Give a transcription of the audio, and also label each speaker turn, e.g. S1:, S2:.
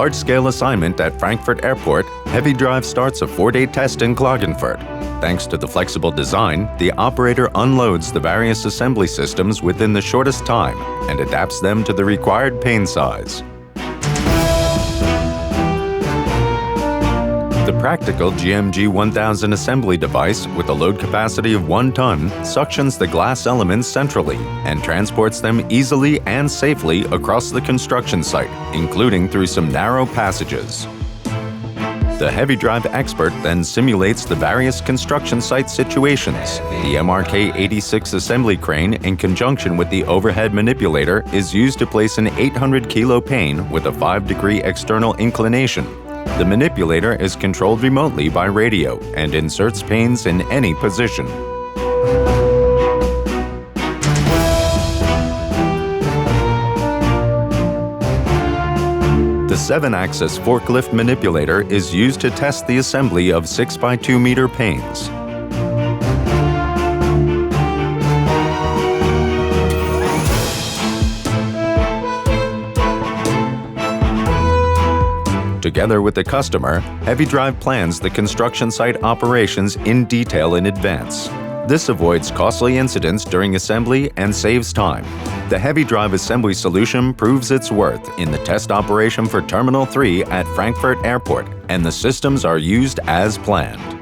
S1: large-scale assignment at Frankfurt Airport, Heavydrive starts a 4-day test in Klagenfurt. Thanks to the flexible design, the operator unloads the various assembly systems within the shortest time and adapts them to the required pane size. The practical GMG 1000 assembly device with a load capacity of 1 ton suctions the glass elements centrally and transports them easily and safely across the construction site, including through some narrow passages. The Heavydrive expert then simulates the various construction site situations. The MRK 86 assembly crane, in conjunction with the overhead manipulator, is used to place an 800-kilo pane with a 5-degree external inclination. The manipulator is controlled remotely by radio and inserts panes in any position. The 7-axis forklift manipulator is used to test the assembly of 6x2 meter panes. Together with the customer, Heavydrive plans the construction site operations in detail in advance. This avoids costly incidents during assembly and saves time. The Heavydrive assembly solution proves its worth in the test operation for Terminal 3 at Frankfurt Airport, and the systems are used as planned.